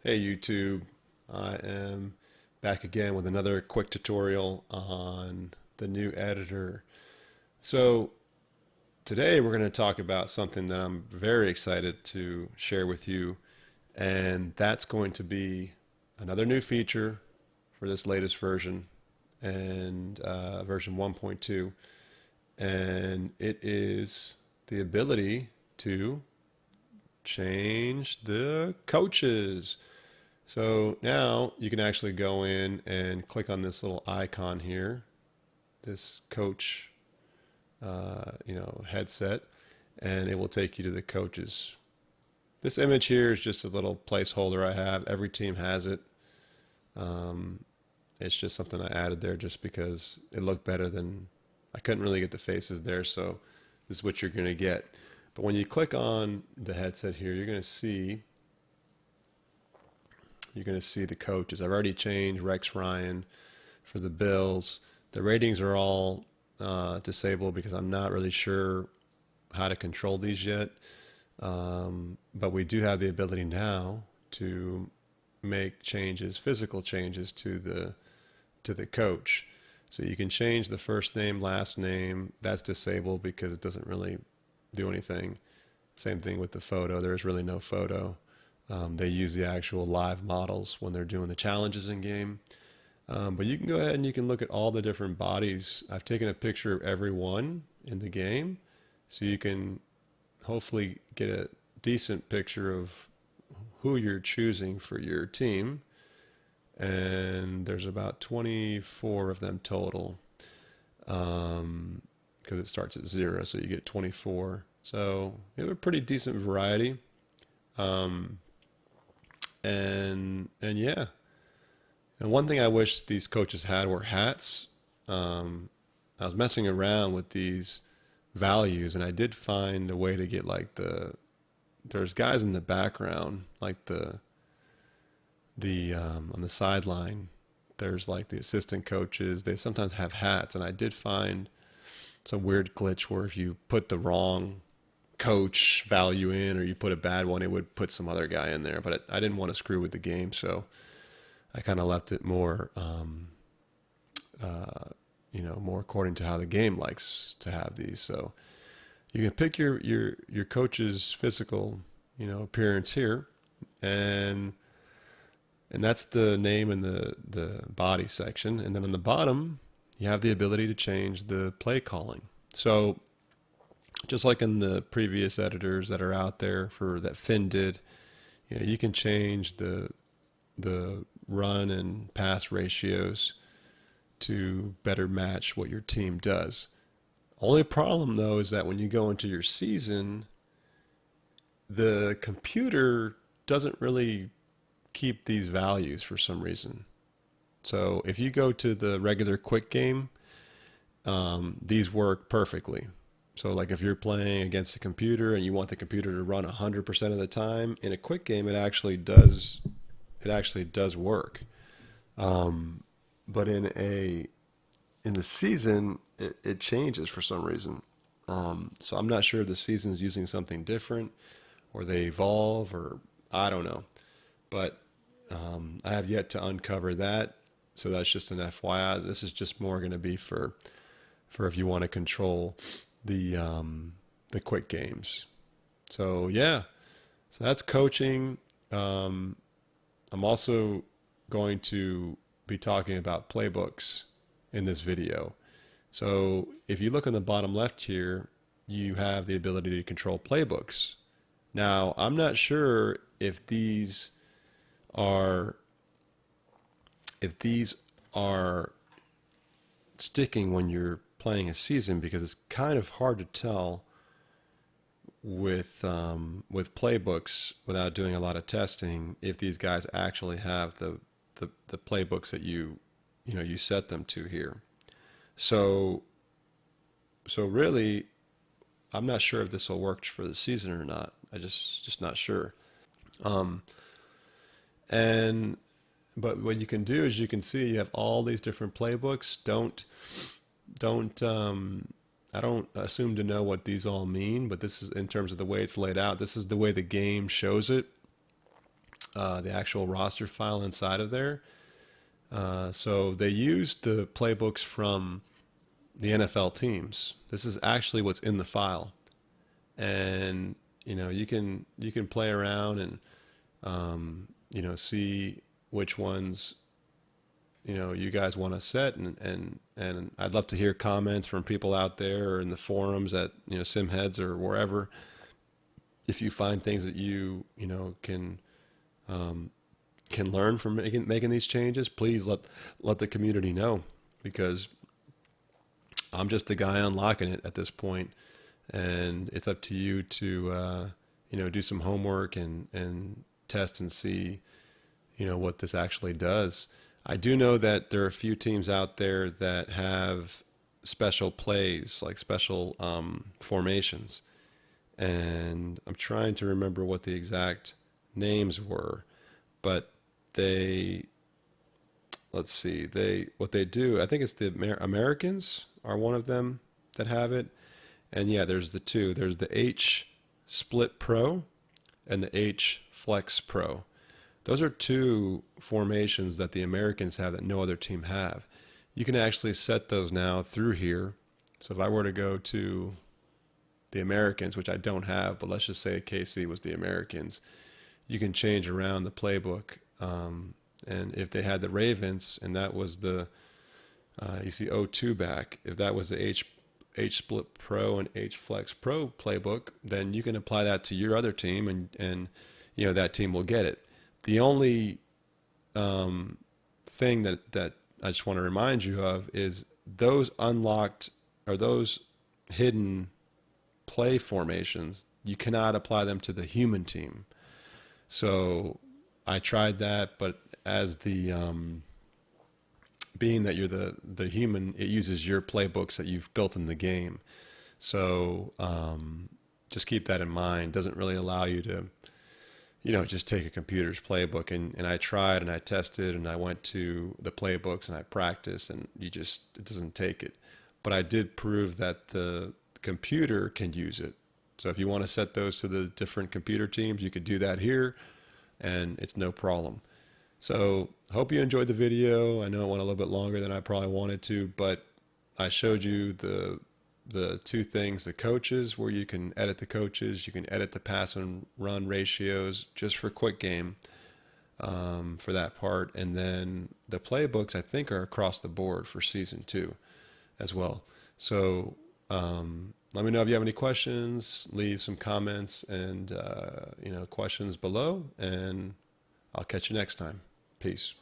Hey YouTube, I am back again with another quick tutorial on the new editor. So today we're going to talk about something that I'm very excited to share with you, and that's going to be another new feature for this latest version and version 1.2, and it is the ability to change the coaches. So now you can actually go in and click on this little icon here, this coach, headset, and it will take you to the coaches. This image here is just a little placeholder I have. Every team has it. Um, it's just something I added there just because it looked better than I couldn't really get the faces there. So this is what you're going to get. But when you click on the headset here, you're going to see the coaches. I've already changed Rex Ryan for the Bills. The ratings are all disabled because I'm not really sure how to control these yet. But we do have the ability now to make changes, physical changes to the coach. So you can change the first name, last name. That's disabled because it doesn't really do anything. Same thing with the photo. There is really no photo. They use the actual live models when they're doing the challenges in game. But you can go ahead and you can look at all the different bodies. I've taken a picture of every one in the game, so you can hopefully get a decent picture of who you're choosing for your team. And there's about 24 of them total, because it starts at 0, so you get 24. So you have a pretty decent variety. Um, and yeah, and one thing I wish these coaches had were hats. I was messing around with these values, and I did find a way to get like there's guys in the background, like the on the sideline. There's like the assistant coaches. They sometimes have hats, and I did find some weird glitch where if you put the wrong coach value in or you put a bad one, it would put some other guy in there. But I didn't want to screw with the game, so I kind of left it more, more according to how the game likes to have these. So you can pick your coach's physical, appearance here, and that's the name in the body section. And then on the bottom, you have the ability to change the play calling. So just like in the previous editors that are out there for that Finn did, you can change the run and pass ratios to better match what your team does. Only problem though is that when you go into your season, the computer doesn't really keep these values for some reason. So if you go to the regular quick game, these work perfectly. So like if you're playing against a computer and you want the computer to run 100% of the time, in a quick game it actually does work. But in the season it changes for some reason. So I'm not sure if the season's using something different or they evolve, or I don't know. But I have yet to uncover that. So that's just an FYI. This is just more going to be for if you want to control the quick games. So yeah, so that's coaching. I'm also going to be talking about playbooks in this video. So if you look on the bottom left here, you have the ability to control playbooks. Now I'm not sure if these are sticking when you're playing a season, because it's kind of hard to tell with playbooks without doing a lot of testing if these guys actually have the playbooks that you set them to here. So really, I'm not sure if this will work for the season or not. I just not sure. But what you can do is you can see you have all these different playbooks. I don't assume to know what these all mean, but this is in terms of the way it's laid out. This is the way the game shows it. the actual roster file inside of there. So they used the playbooks from the NFL teams. This is actually what's in the file, and you can play around and see which ones you guys want to set, and I'd love to hear comments from people out there or in the forums at Simheads or wherever. If you find things that can learn from making these changes, please let the community know, because I'm just the guy unlocking it at this point, and it's up to you to do some homework and test and see what this actually does. I do know that there are a few teams out there that have special plays, like special formations, and I'm trying to remember what the exact names were, but let's see, what they do, I think it's the Americans are one of them that have it. And yeah, there's the two. There's the H Split Pro and the H Flex Pro. Those are two formations that the Americans have that no other team have. You can actually set those now through here. So if I were to go to the Americans, which I don't have, but let's just say KC was the Americans, you can change around the playbook. And if they had the Ravens and that was the, you see O2 back, if that was the H Split Pro and H Flex Pro playbook, then you can apply that to your other team, and that team will get it. The only thing that I just want to remind you of is those unlocked or those hidden play formations, you cannot apply them to the human team. So I tried that, but as the being that you're the human, it uses your playbooks that you've built in the game. So just keep that in mind. It doesn't really allow you to just take a computer's playbook, and I tried and I tested and I went to the playbooks and I practiced, and it doesn't take it. But I did prove that the computer can use it. So if you want to set those to the different computer teams, you could do that here, and it's no problem. So hope you enjoyed the video. I know it went a little bit longer than I probably wanted to, but I showed you the two things, the coaches, where you can edit the coaches, you can edit the pass and run ratios just for quick game for that part. And then the playbooks, I think, are across the board for season 2 as well. So let me know if you have any questions, leave some comments and questions below, and I'll catch you next time. Peace.